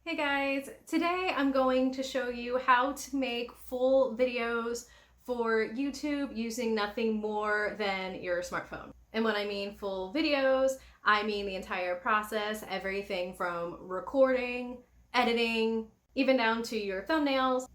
Hey guys, today I'm going to show you how to make full videos for YouTube using nothing more than your smartphone. And when I mean full videos, I mean the entire process, everything from recording, editing, even down to your thumbnails.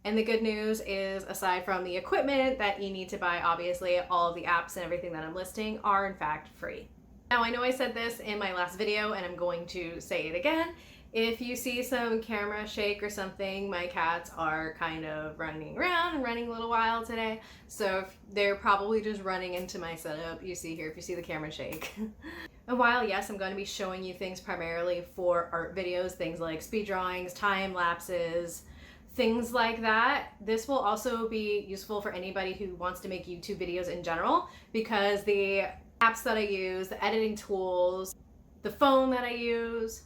And the good news is, aside from the equipment that you need to buy, obviously all of the apps and everything that I'm listing are in fact free. Now, I know I said this in my last video and I'm going to say it again. If you see some camera shake or something, my cats are kind of running around and running a little wild today. So they're probably just running into my setup. You see here, if you see the camera shake. And while, yes, I'm going to be showing you things primarily for art videos, things like speed drawings, time lapses, things like that, this will also be useful for anybody who wants to make YouTube videos in general, because the apps that I use, the editing tools, the phone that I use,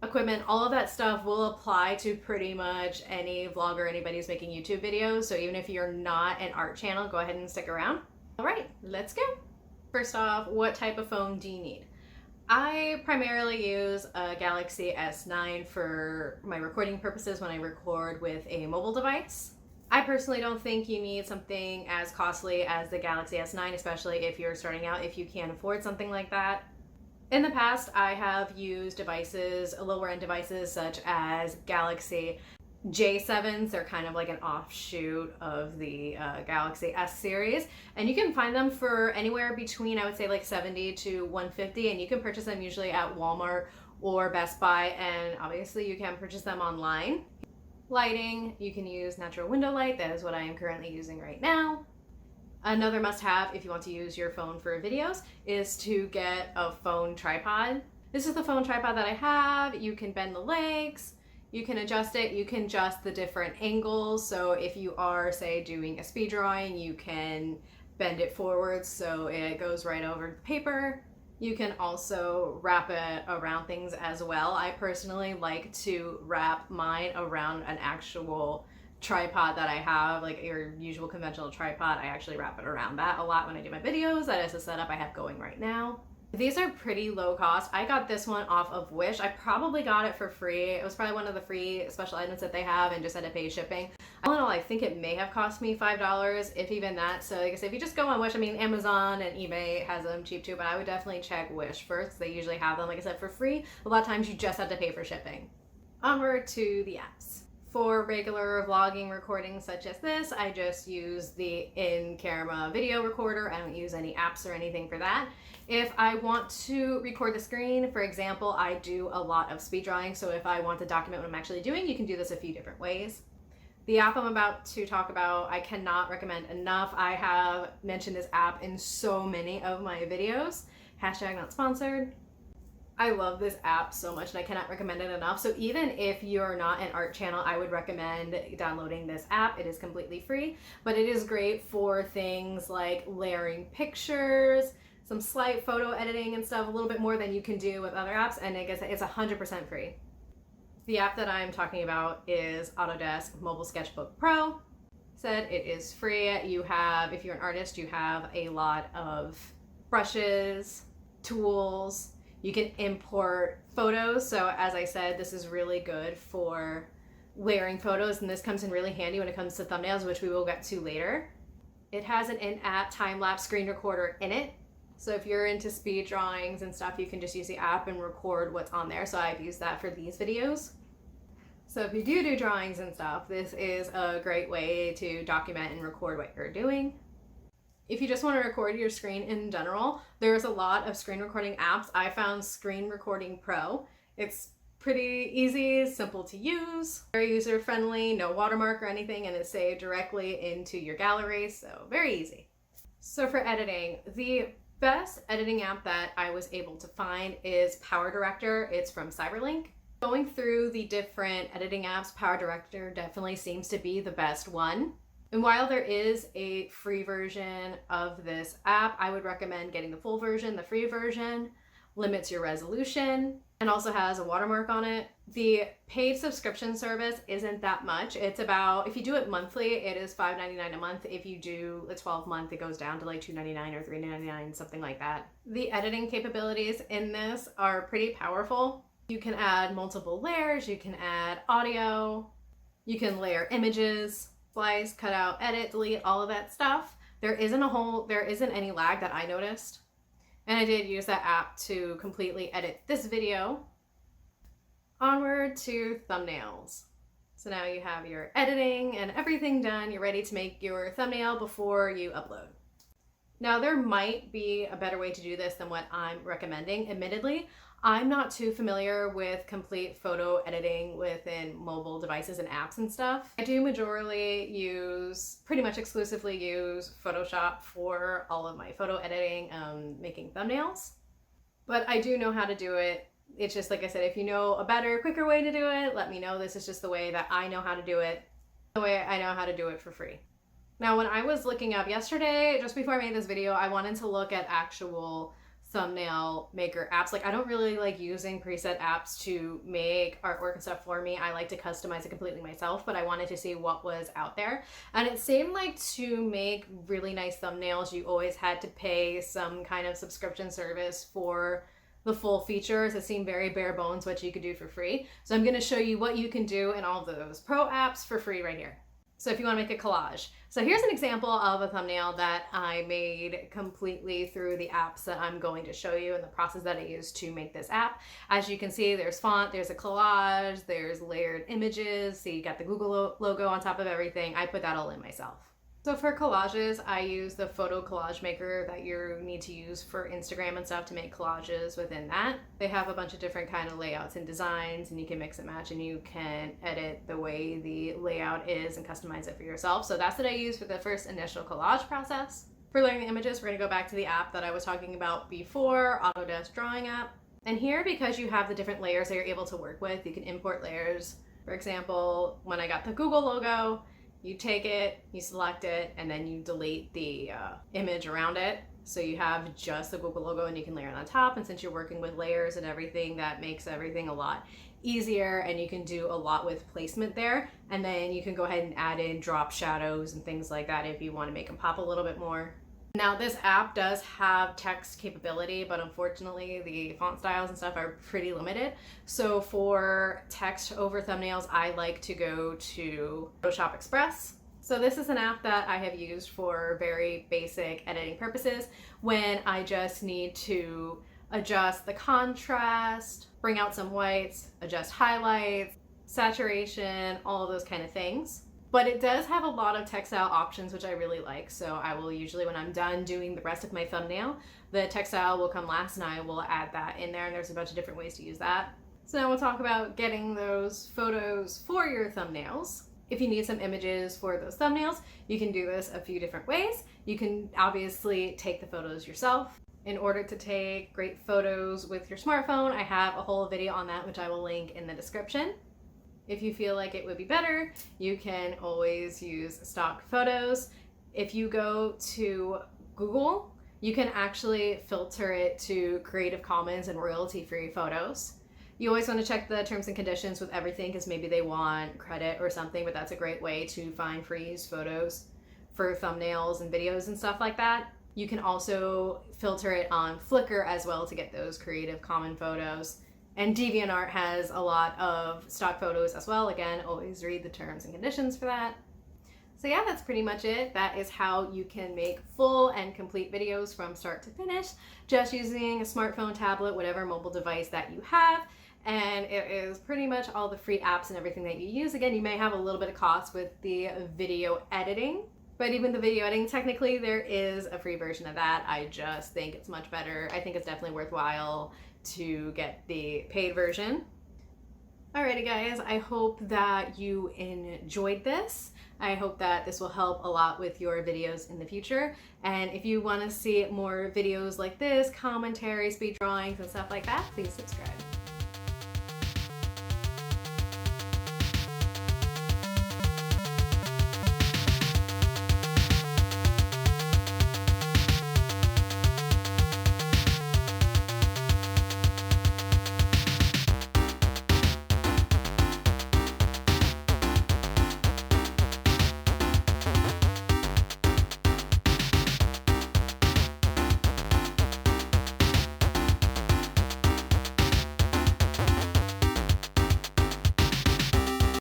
equipment, all of that stuff will apply to pretty much any vlogger, anybody who's making YouTube videos. So even if you're not an art channel, go ahead and stick around. All right, let's go. First off, what type of phone do you need? I primarily use a Galaxy S9 for my recording purposes when I record with a mobile device. I personally don't think you need something as costly as the Galaxy S9, especially if you're starting out, if you can't afford something like that. In the past, I have used devices, lower end devices such as Galaxy J7s. They're kind of like an offshoot of the Galaxy S series, and you can find them for anywhere between, I would say, like $70 to $150, and you can purchase them usually at Walmart or Best Buy, and obviously you can purchase them online. Lighting, you can use natural window light. That is what I am currently using right now. Another must-have if you want to use your phone for videos is to get a phone tripod. This is the phone tripod that I have. You can bend the legs, you can adjust it, you can adjust the different angles. So if you are, say, doing a speed drawing, you can bend it forward so it goes right over the paper. You can also wrap it around things as well. I personally like to wrap mine around an actual tripod that I have, like your usual conventional tripod. I actually wrap it around that a lot when I do my videos. That is the setup I have going right now. These are pretty low cost. I got this one off of Wish. I probably got it for free. It was probably one of the free special items that they have, and just had to pay shipping. All in all, I think it may have cost me $5, if even that. So like I said, if you just go on Wish, I mean, Amazon and eBay has them cheap too, but I would definitely check Wish first. They usually have them, like I said, for free. A lot of times you just have to pay for shipping. Onward to the apps. For regular vlogging recordings such as this, I just use the in-camera video recorder. I don't use any apps or anything for that. If I want to record the screen, for example, I do a lot of speed drawing, so if I want to document what I'm actually doing, you can do this a few different ways. The app I'm about to talk about, I cannot recommend enough. I have mentioned this app in so many of my videos. Hashtag not sponsored. I love this app so much and I cannot recommend it enough. So even if you're not an art channel, I would recommend downloading this app. It is completely free, but it is great for things like layering pictures, some slight photo editing and stuff, a little bit more than you can do with other apps, and I guess it's 100% free. The app that I'm talking about is Autodesk Mobile Sketchbook Pro. Said it is free. You have, if you're an artist, you have a lot of brushes, tools. You can import photos. So as I said, this is really good for layering photos, and this comes in really handy when it comes to thumbnails, which we will get to later. It has an in-app time-lapse screen recorder in it. So if you're into speed drawings and stuff, you can just use the app and record what's on there. So I've used that for these videos. So if you do drawings and stuff, this is a great way to document and record what you're doing. If you just want to record your screen in general, there's a lot of screen recording apps. I found Screen Recording Pro. It's pretty easy, simple to use, very user-friendly, no watermark or anything, and it's saved directly into your gallery, so very easy. So for editing, the best editing app that I was able to find is Power Director. It's from Cyberlink. Going through the different editing apps, Power Director definitely seems to be the best one. And while there is a free version of this app, I would recommend getting the full version. The free version limits your resolution and also has a watermark on it. The paid subscription service isn't that much. It's about, if you do it monthly, it is $5.99 a month. If you do a 12-month, it goes down to like $2.99 or $3.99, something like that. The editing capabilities in this are pretty powerful. You can add multiple layers, you can add audio, you can layer images, slice, cut out, edit, delete, all of that stuff. There isn't any lag that I noticed. And I did use that app to completely edit this video. Onward to thumbnails. So now you have your editing and everything done. You're ready to make your thumbnail before you upload. Now there might be a better way to do this than what I'm recommending. Admittedly, I'm not too familiar with complete photo editing within mobile devices and apps and stuff. I do pretty much exclusively use Photoshop for all of my photo editing, making thumbnails. But I do know how to do it. It's just like I said, if you know a better, quicker way to do it, let me know. This is just the way that I know how to do it, the way I know how to do it for free. Now, when I was looking up yesterday, just before I made this video, I wanted to look at actual thumbnail maker apps. Like, I don't really like using preset apps to make artwork and stuff for me. I like to customize it completely myself, but I wanted to see what was out there. And it seemed like to make really nice thumbnails, you always had to pay some kind of subscription service for the full features. It seemed very bare bones what you could do for free. So I'm going to show you what you can do in all those pro apps for free right here. So if you want to make a collage. So here's an example of a thumbnail that I made completely through the apps that I'm going to show you and the process that I used to make this app. As you can see, there's font, there's a collage, there's layered images. So you got the Google logo on top of everything. I put that all in myself. So for collages, I use the photo collage maker that you need to use for Instagram and stuff to make collages within that. They have a bunch of different kind of layouts and designs, and you can mix and match, and you can edit the way the layout is and customize it for yourself. So that's what I use for the first initial collage process. For layering the images, we're gonna go back to the app that I was talking about before, Autodesk drawing app. And here, because you have the different layers that you're able to work with, you can import layers. For example, when I got the Google logo, you take it, you select it, and then you delete the image around it. So you have just the Google logo and you can layer it on top. And since you're working with layers and everything, that makes everything a lot easier, and you can do a lot with placement there. And then you can go ahead and add in drop shadows and things like that if you want to make them pop a little bit more. Now this app does have text capability, but unfortunately the font styles and stuff are pretty limited. So for text over thumbnails, I like to go to Photoshop Express. So this is an app that I have used for very basic editing purposes when I just need to adjust the contrast, bring out some whites, adjust highlights, saturation, all of those kind of things. But it does have a lot of textile options, which I really like. So I will usually, when I'm done doing the rest of my thumbnail, the textile will come last and I will add that in there. And there's a bunch of different ways to use that. So now we'll talk about getting those photos for your thumbnails. If you need some images for those thumbnails, you can do this a few different ways. You can obviously take the photos yourself. In order to take great photos with your smartphone, I have a whole video on that, which I will link in the description. If you feel like it would be better, you can always use stock photos. If you go to Google, you can actually filter it to Creative Commons and royalty-free photos. You always want to check the terms and conditions with everything because maybe they want credit or something, but that's a great way to find free use photos for thumbnails and videos and stuff like that. You can also filter it on Flickr as well to get those Creative Commons photos. And DeviantArt has a lot of stock photos as well. Again, always read the terms and conditions for that. So yeah, that's pretty much it. That is how you can make full and complete videos from start to finish, just using a smartphone, tablet, whatever mobile device that you have. And it is pretty much all the free apps and everything that you use. Again, you may have a little bit of cost with the video editing, but even the video editing, technically there is a free version of that. I just think it's much better. I think it's definitely worthwhile to get the paid version. Alrighty guys, I hope that you enjoyed this. I hope that this will help a lot with your videos in the future. And if you want to see more videos like this, commentary, speed drawings, and stuff like that, please subscribe.